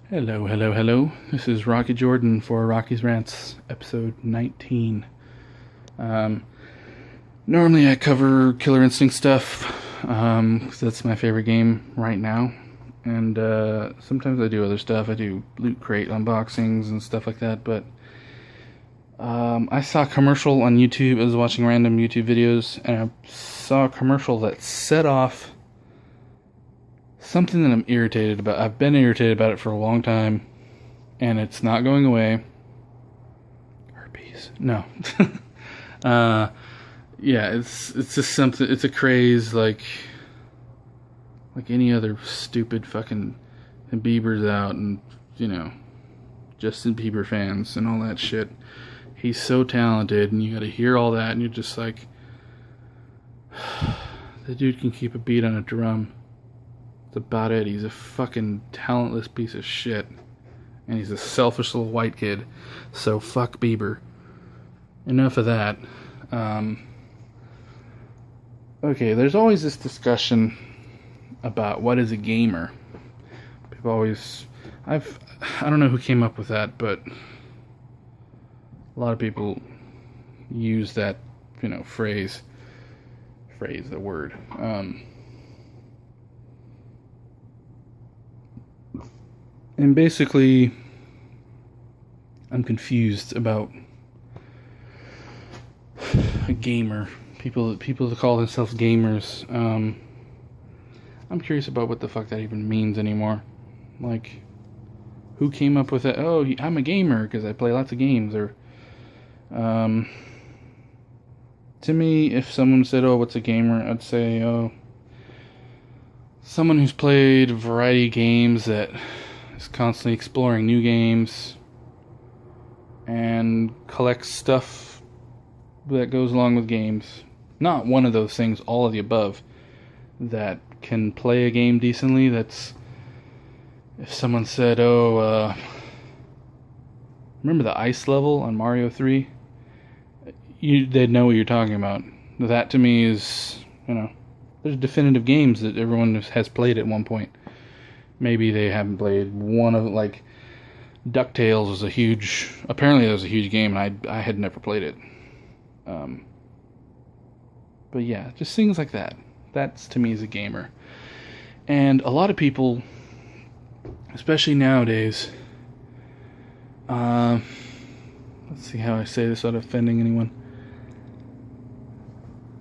Hello, hello, hello. This is Rocky Jordan for Rocky's Rants, episode 19. Normally I cover Killer Instinct stuff, 'cause that's my favorite game right now. And sometimes I do other stuff. I do Loot Crate unboxings and stuff like that, but I saw a commercial on YouTube. I was watching random YouTube videos, and I saw a commercial that set off something that I'm irritated about. I've been irritated about it for a long time, and it's not going away. Herpes. No. Yeah, it's just something. It's a craze like any other stupid fucking. And Bieber's out, and Justin Bieber fans and all that shit. He's so talented, and you gotta hear all that, and you're just like, the dude can keep a beat on a drum. That's about it. He's a fucking talentless piece of shit. And he's a selfish little white kid. So fuck Bieber. Enough of that. Okay, there's always this discussion about what is a gamer. People always... I don't know who came up with that, but a lot of people use that, phrase, the word. And basically, I'm confused about a gamer. People that call themselves gamers. I'm curious about what the fuck that even means anymore. Like, who came up with it? Oh, I'm a gamer because I play lots of games. Or, to me, if someone said, "Oh, what's a gamer?" I'd say, "Oh, someone who's played a variety of games that." Constantly exploring new games and collects stuff that goes along with games. Not one of those things, all of the above. That can play a game decently. That's if someone said, "Oh, remember the ice level on Mario 3?" They'd know what you're talking about. That to me is, there's definitive games that everyone has played at one point. Maybe they haven't played one of, like, DuckTales was apparently it was a huge game, and I had never played it. But yeah, just things like that. That's, to me, is a gamer. And a lot of people, especially nowadays, let's see how I say this without offending anyone.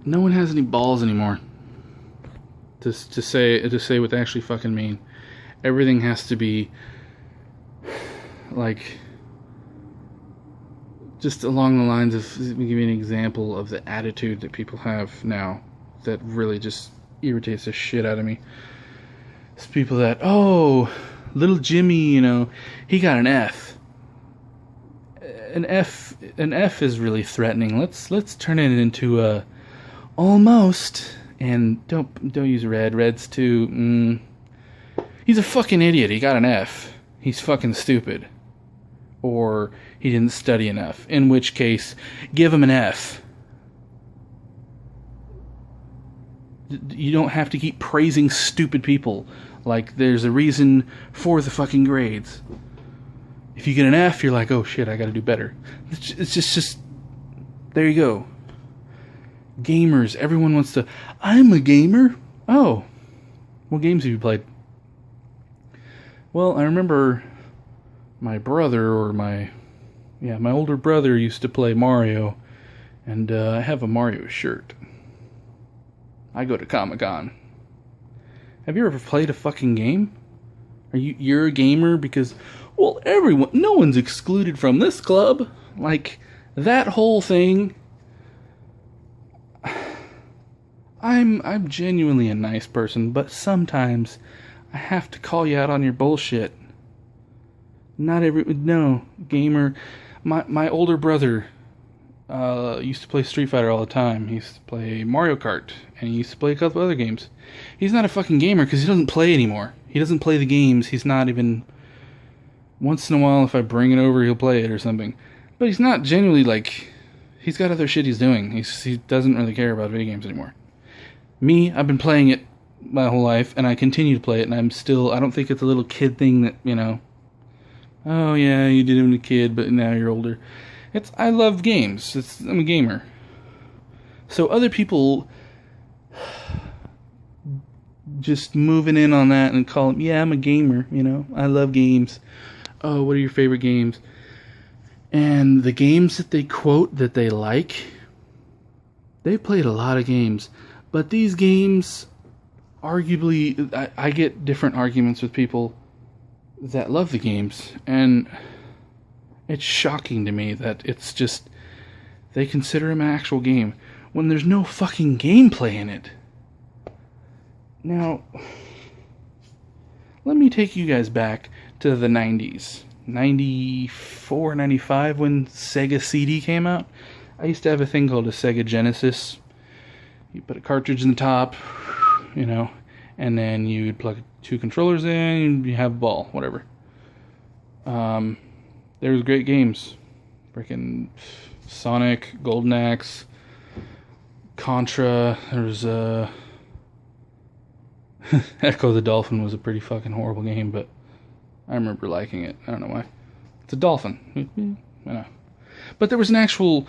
No one has any balls anymore to say what they actually fucking mean. Everything has to be, like, just along the lines of, let me give you an example of the attitude that people have now that really just irritates the shit out of me. It's people that, "Oh, little Jimmy, he got an F. An F is really threatening. Let's turn it into a almost, and don't use red. Red's too, He's a fucking idiot. He got an F. He's fucking stupid. Or he didn't study enough. In which case, give him an F. You don't have to keep praising stupid people. Like, there's a reason for the fucking grades. If you get an F, you're like, "Oh shit, I gotta do better." It's just there you go. Gamers. Everyone wants to, "I'm a gamer." Oh. What games have you played? Well, I remember my older brother used to play Mario, and I have a Mario shirt. I go to Comic-Con. Have you ever played a fucking game? You're a gamer because, well, no one's excluded from this club. Like, that whole thing. I'm genuinely a nice person, but sometimes I have to call you out on your bullshit. No, gamer. My older brother used to play Street Fighter all the time. He used to play Mario Kart, and he used to play a couple other games. He's not a fucking gamer because he doesn't play anymore. He doesn't play the games. He's not even... Once in a while, if I bring it over, he'll play it or something. But he's not genuinely, like... He's got other shit he's doing. He doesn't really care about video games anymore. Me, I've been playing it my whole life, and I continue to play it, and I don't think it's a little kid thing that, Oh yeah, you did it when a kid, but now you're older. I love games. I'm a gamer. So other people just moving in on that and calling, yeah, I'm a gamer, I love games. Oh, what are your favorite games? And the games that they quote that they like, they've played a lot of games. But these games, arguably, I get different arguments with people that love the games. And it's shocking to me that it's just, they consider them an actual game when there's no fucking gameplay in it. Now, let me take you guys back to the 90s. 94, 95, when Sega CD came out. I used to have a thing called a Sega Genesis. You put a cartridge in the top, and then you'd plug 2 controllers in, and you have a ball, whatever. There was great games. Freaking Sonic, Golden Axe, Contra. There was Echo the Dolphin was a pretty fucking horrible game, but I remember liking it. I don't know why. It's a dolphin. I know. But there was an actual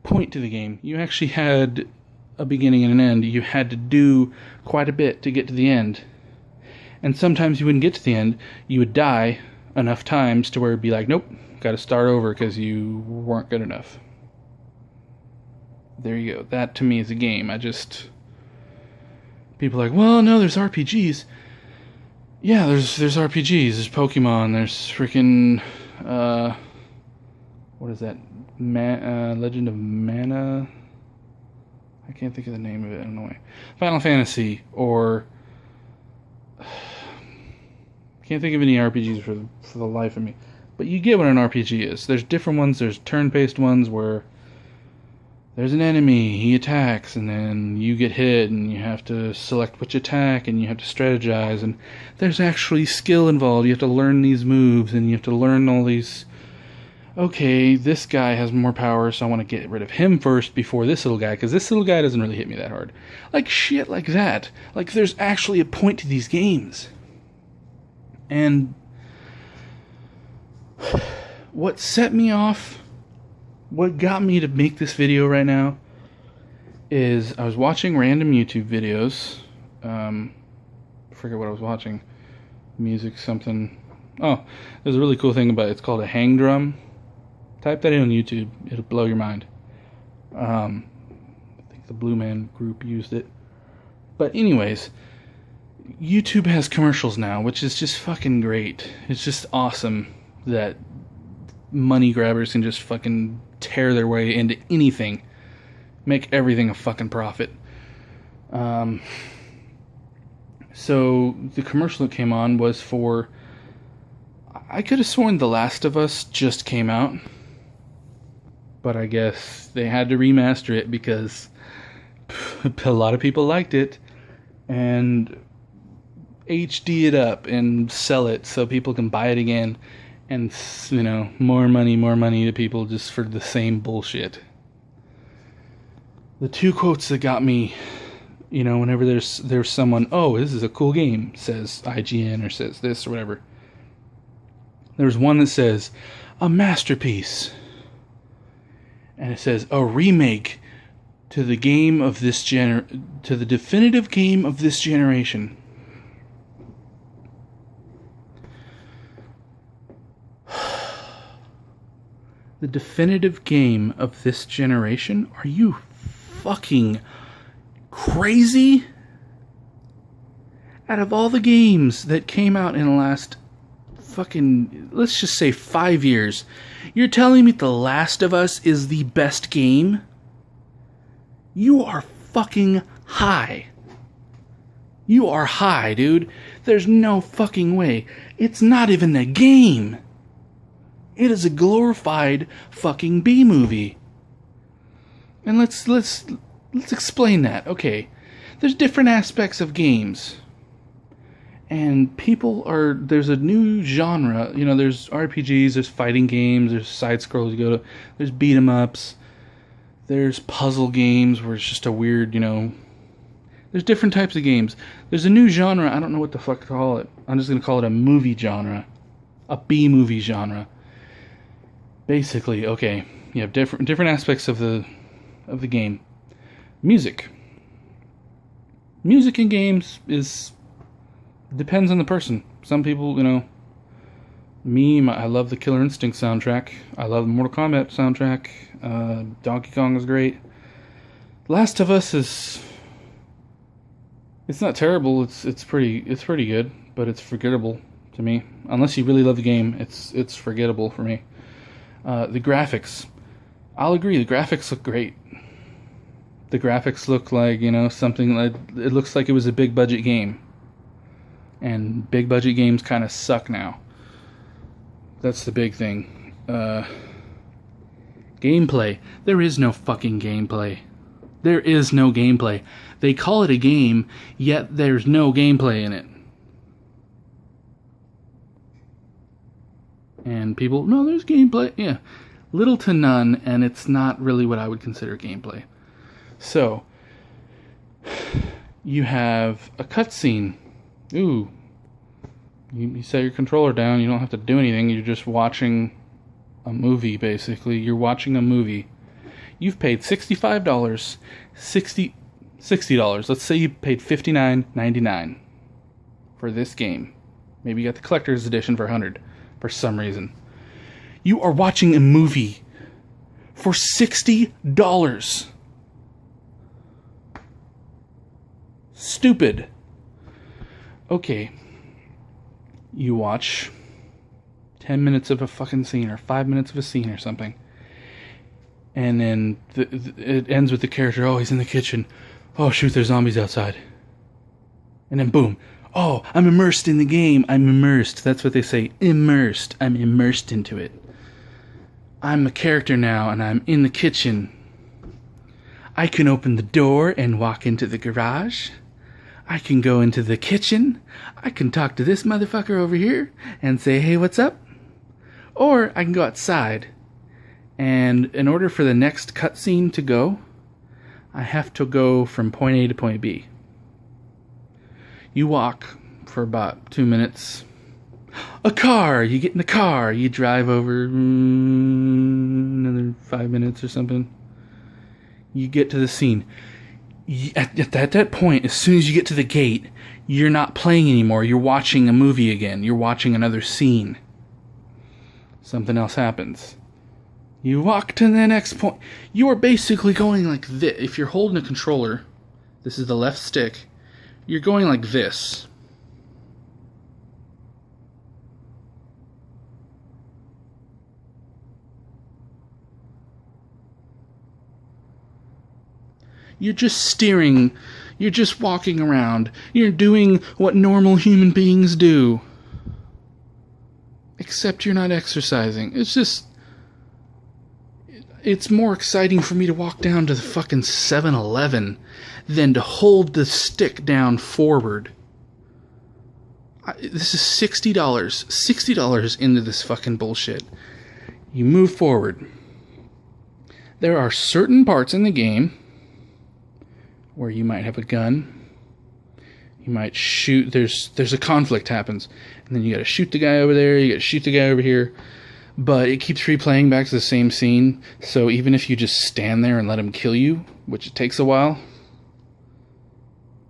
point to the game. You actually had a beginning and an end. You had to do quite a bit to get to the end. And sometimes you wouldn't get to the end. You would die enough times to where it'd be like, nope, got to start over because you weren't good enough. There you go. That to me is a game. People are like, well, no, there's RPGs. Yeah, there's RPGs. There's Pokemon. There's freaking what is that? Legend of Mana. I can't think of the name of it. I don't know why. Final Fantasy, or can't think of any RPGs for the life of me. But you get what an RPG is. There's different ones. There's turn-based ones where there's an enemy, he attacks, and then you get hit, and you have to select which attack, and you have to strategize, and there's actually skill involved. You have to learn these moves, and you have to learn all these, okay, this guy has more power, so I want to get rid of him first before this little guy, because this little guy doesn't really hit me that hard. Like, shit like that. Like, there's actually a point to these games. And what set me off, what got me to make this video right now, is I was watching random YouTube videos. I forget what I was watching. Music something. Oh, there's a really cool thing about it. It's called a hang drum. Type that in on YouTube. It'll blow your mind. I think the Blue Man Group used it. But anyways, YouTube has commercials now, which is just fucking great. It's just awesome that money grabbers can just fucking tear their way into anything, make everything a fucking profit. So the commercial that came on was for, I could have sworn The Last of Us just came out, but I guess they had to remaster it because a lot of people liked it, and HD it up and sell it so people can buy it again. And, more money to people just for the same bullshit. The 2 quotes that got me, whenever there's someone, oh, this is a cool game, says IGN or says this or whatever. There's one that says, a masterpiece. And it says, a remake to the game of this to the definitive game of this generation. The definitive game of this generation? Are you fucking crazy? Out of all the games that came out in the last fucking, let's just say 5 years, you're telling me The Last of Us is the best game? You are fucking high. You are high, dude. There's no fucking way. It's not even a game. It is a glorified fucking B-movie. And let's explain that. Okay, there's different aspects of games. And there's a new genre. There's RPGs, there's fighting games, there's side scrolls you go to, there's beat 'em ups, there's puzzle games where it's just a weird, there's different types of games. There's a new genre, I don't know what the fuck to call it. I'm just gonna call it a movie genre. a B movie genre. Basically, okay, you have different aspects of the game. Music in games depends on the person. Some people, I love the Killer Instinct soundtrack. I love the Mortal Kombat soundtrack. Donkey Kong is great. Last of Us it's not terrible. It's pretty good, but it's forgettable to me. Unless you really love the game, it's forgettable for me. The graphics, I'll agree. The graphics look great. The graphics look like something like it looks like it was a big budget game. And big budget games kind of suck now. That's the big thing. Gameplay. There is no fucking gameplay. There is no gameplay. They call it a game, yet there's no gameplay in it. And people, no, there's gameplay. Yeah. Little to none, and it's not really what I would consider gameplay. So, you have a cutscene. Ooh. You set your controller down, you don't have to do anything, you're just watching a movie, basically. You're watching a movie. You've paid $65, $60. Let's say you paid $59.99 for this game. Maybe you got the collector's edition for $100 for some reason. You are watching a movie for $60. Stupid. Okay. You watch 10 minutes of a fucking scene or 5 minutes of a scene or something. And then it ends with the character, oh, he's in the kitchen. Oh, shoot, there's zombies outside. And then boom. Oh, I'm immersed in the game. I'm immersed. That's what they say. Immersed. I'm immersed into it. I'm a character now, and I'm in the kitchen. I can open the door and walk into the garage. I can go into the kitchen. I can talk to this motherfucker over here and say, hey, what's up? Or I can go outside. And in order for the next cutscene to go, I have to go from point A to point B. You walk for about 2 minutes. A car! You get in the car. You drive over another 5 minutes or something. You get to the scene. At that point, as soon as you get to the gate, you're not playing anymore. You're watching a movie again. You're watching another scene. Something else happens. You walk to the next point. You are basically going like this. If you're holding a controller, this is the left stick, you're going like this. You're just steering. You're just walking around. You're doing what normal human beings do. Except you're not exercising. It's more exciting for me to walk down to the fucking 7-Eleven than to hold the stick down forward. This is $60. $60 into this fucking bullshit. You move forward. There are certain parts in the game where you might have a gun. You might shoot. There's a conflict happens. And then you gotta shoot the guy over there. You gotta shoot the guy over here. But it keeps replaying back to the same scene, so even if you just stand there and let him kill you, which it takes a while,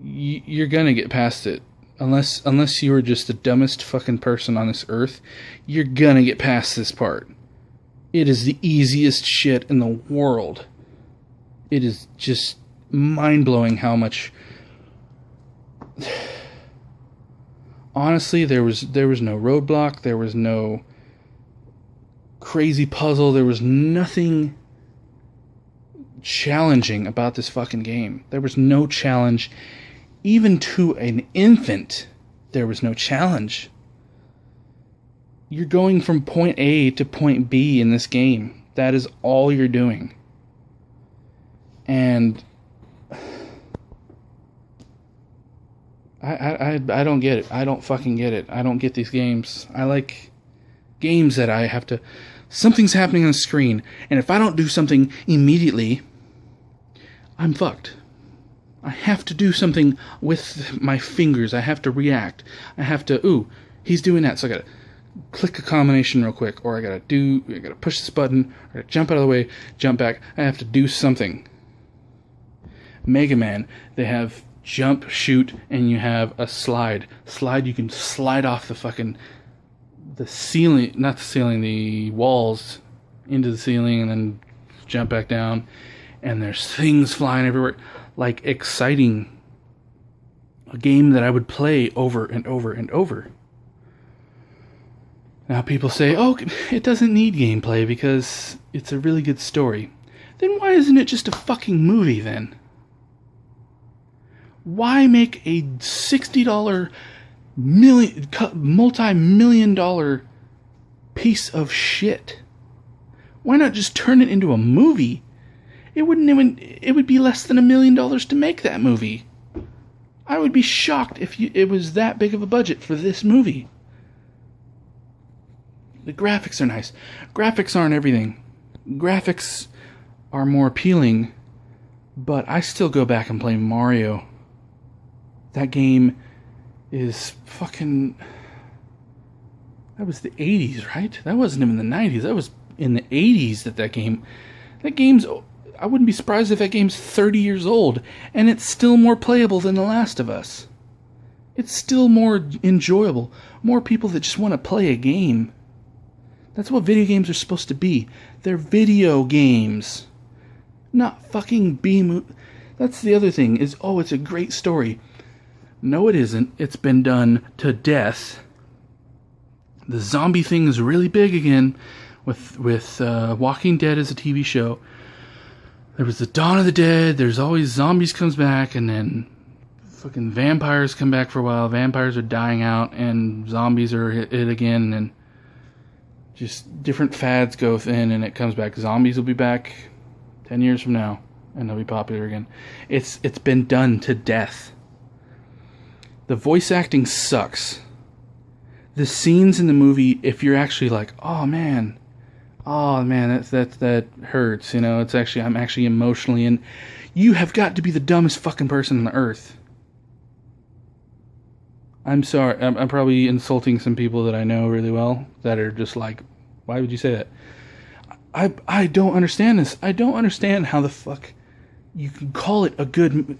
you're gonna get past it. Unless you are just the dumbest fucking person on this earth, you're gonna get past this part. It is the easiest shit in the world. It is just mind-blowing how much... Honestly, there was no roadblock, there was no crazy puzzle, there was nothing challenging about this fucking game. There was no challenge. Even to an infant, there was no challenge. You're going from point A to point B in this game. That is all you're doing. And I don't get it. I don't fucking get it. I don't get these games. I like games that I have to... Something's happening on the screen, and if I don't do something immediately, I'm fucked. I have to do something with my fingers. I have to react. I have to... Ooh, he's doing that, so I gotta click a combination real quick, or I gotta push this button, I gotta jump out of the way, jump back. I have to do something. Mega Man, they have jump, shoot, and you have a slide. Slide, you can slide off the ceiling, not the ceiling, the walls into the ceiling, and then jump back down. And there's things flying everywhere. Like, exciting. A game that I would play over and over and over. Now people say, oh, it doesn't need gameplay because it's a really good story. Then why isn't it just a fucking movie then? Why make a $60 multi-million dollar piece of shit? Why not just turn it into a movie? It would be less than $1 million to make that movie. I would be shocked if it was that big of a budget for this movie. The graphics are nice. Graphics aren't everything. Graphics are more appealing, but I still go back and play Mario. That game is fucking... That was the 80s, right? That wasn't even the 90s. That was in the 80s that game... That game's... I wouldn't be surprised if that game's 30 years old, and it's still more playable than The Last of Us. It's still more enjoyable. More people that just want to play a game. That's what video games are supposed to be. They're video games. Not fucking B-movie. That's the other thing, is, oh, it's a great story. No, it isn't. It's been done to death. The zombie thing is really big again with Walking Dead as a TV show. There was the Dawn of the Dead, there's always zombies comes back, and then fucking vampires come back for a while. Vampires are dying out, and zombies are it again, and just different fads go in, and it comes back. Zombies will be back 10 years from now, and they'll be popular again. It's been done to death. The voice acting sucks. The scenes in the movie, if you're actually like, oh man, that hurts, you know, I'm actually emotionally in. You have got to be the dumbest fucking person on the earth. I'm sorry, I'm probably insulting some people that I know really well that are just like, why would you say that? I don't understand this. I don't understand how the fuck you can call it a good...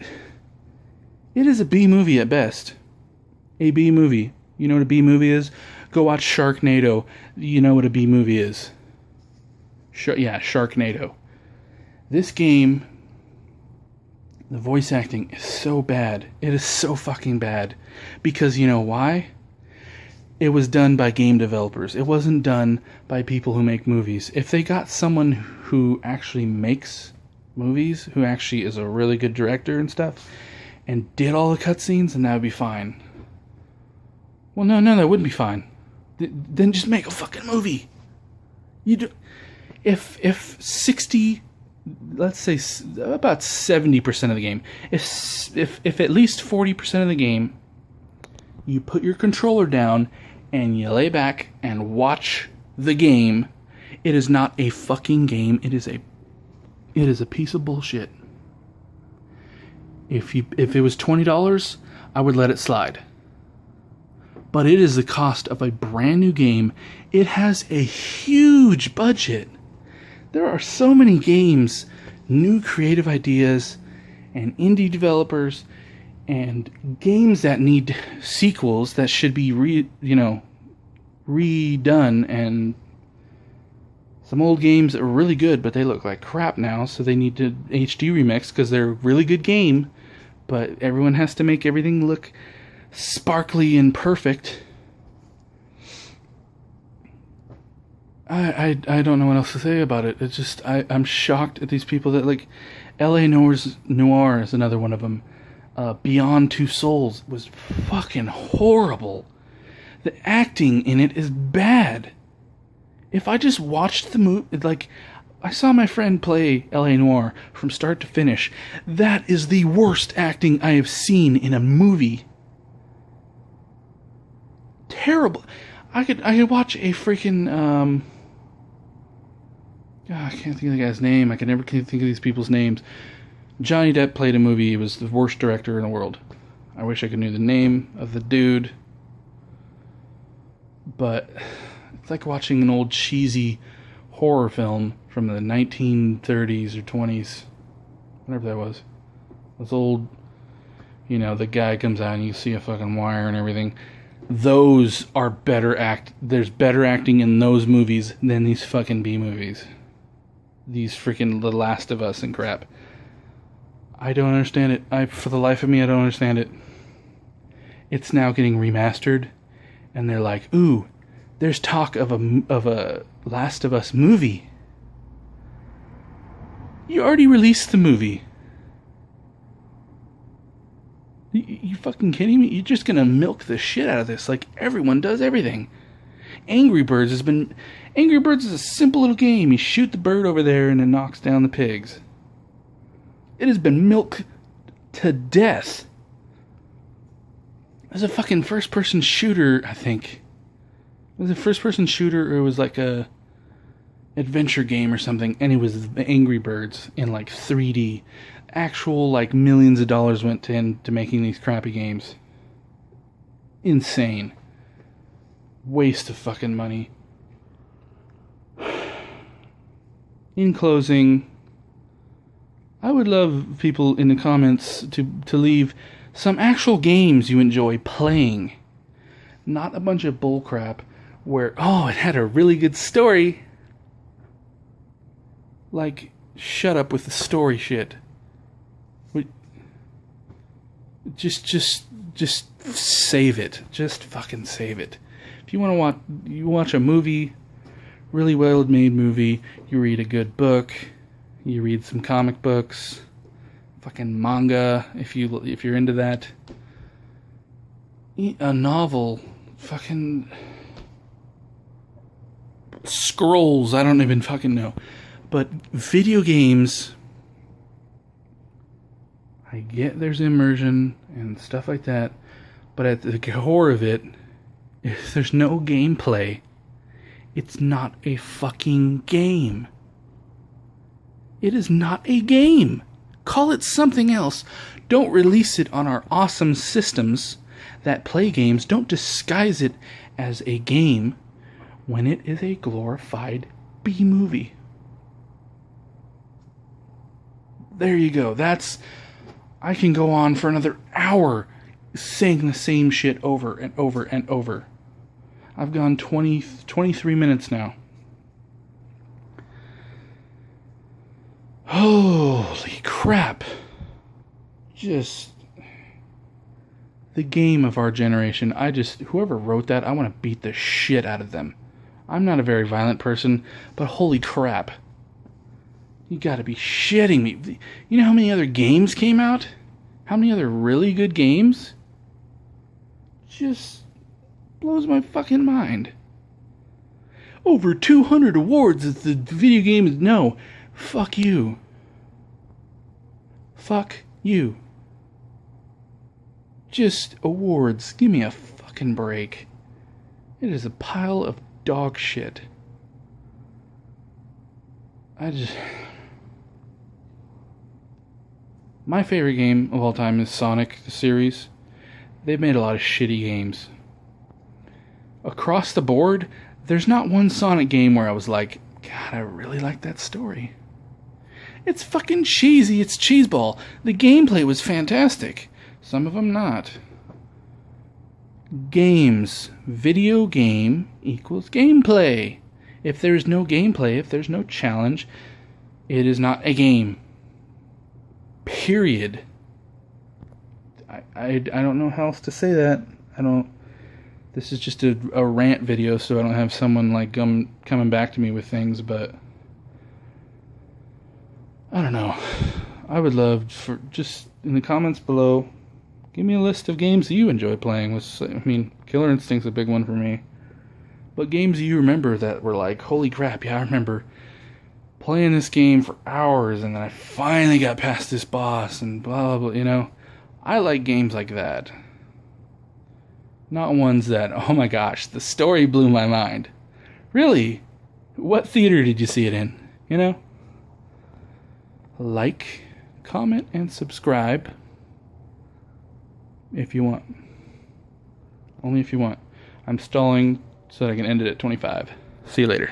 It is a B movie at best. A B movie. You know what a B movie is? Go watch Sharknado. You know what a B movie is. Sharknado. This game, the voice acting is so bad. It is so fucking bad. Because you know why? It was done by game developers. It wasn't done by people who make movies. If they got someone who actually makes movies, who actually is a really good director and stuff, and did all the cutscenes, then that would be fine. Well, no, that wouldn't be fine. Then just make a fucking movie. If 60, let's say about 70% of the game, if at least 40% of the game, you put your controller down and you lay back and watch the game, it is not a fucking game. It is a piece of bullshit. If it was $20, I would let it slide. But it is the cost of a brand new game. It has a huge budget. There are so many games, new creative ideas, and indie developers, and games that need sequels that should be redone, and some old games are really good, but they look like crap now, so they need to HD remix because they're a really good game, but everyone has to make everything look sparkly and perfect. I don't know what else to say about it. It's just, I'm shocked at these people that, like, L.A. Noir is another one of them. Beyond Two Souls was fucking horrible. The acting in it is bad. If I just watched the movie, like, I saw my friend play L.A. Noir from start to finish. That is the worst acting I have seen in a movie. Terrible. I could watch a freaking I can't think of the guy's name. I can never think of these people's names. Johnny Depp played a movie. He was the worst director in the world. I wish I could know the name of the dude. but it's like watching an old cheesy horror film from the 1930s or 20s, whatever that was. Those old, the guy comes out and you see a fucking wire and everything. Those are there's better acting in those movies than these fucking B movies. These freaking The Last of Us and crap. I don't understand it. For the life of me, I don't understand it. It's now getting remastered, and they're like, ooh, there's talk of a Last of Us movie. You already released the movie. You fucking kidding me? You're just gonna milk the shit out of this like everyone does everything. Angry Birds is a simple little game. You shoot the bird over there and it knocks down the pigs. It has been milked to death. It was a fucking first-person shooter, I think. It was a first-person shooter, or it was like a adventure game or something, and it was Angry Birds in like 3D. Actual, like, millions of dollars went into making these crappy games. Insane. Waste of fucking money. In closing, I would love people in the comments to leave some actual games you enjoy playing. Not a bunch of bullcrap where, oh, it had a really good story. Like, shut up with the story shit. Just save it. Just fucking save it. If you want to watch a movie, really well made movie, you read a good book, you read some comic books, fucking manga, if you're into that. A novel, fucking scrolls, I don't even fucking know. But video games, I get there's immersion and stuff like that, but at the core of it, if there's no gameplay, it's not a fucking game. It is not a game. Call it something else. Don't release it on our awesome systems that play games. Don't disguise it as a game when it is a glorified B movie. There you go. I can go on for another hour saying the same shit over and over and over. I've gone 23 minutes now. Holy crap. Just the game of our generation. Whoever wrote that, I want to beat the shit out of them. I'm not a very violent person, but holy crap. You gotta be shitting me. You know how many other games came out? How many other really good games? Just blows my fucking mind. Over 200 awards at the video game. No. Fuck you. Fuck you. Just awards. Give me a fucking break. It is a pile of dog shit. My favorite game of all time is Sonic, the series. They've made a lot of shitty games. Across the board, there's not one Sonic game where I was like, God, I really like that story. It's fucking cheesy, it's cheeseball. The gameplay was fantastic. Some of them not. Games. Video game equals gameplay. If there's no gameplay, if there's no challenge, it is not a game. Period. I don't know how else to say that. This is just a rant video, so I don't have someone like coming back to me with things, but I don't know. I would love for just in the comments below, give me a list of games that you enjoy playing. Killer Instinct's a big one for me. But games you remember that were like, holy crap, yeah, I remember playing this game for hours and then I finally got past this boss and blah, blah, blah, I like games like that. Not ones that, oh my gosh, the story blew my mind. Really? What theater did you see it in? Like, comment, and subscribe if you want. Only if you want. I'm stalling so that I can end it at 25. See you later.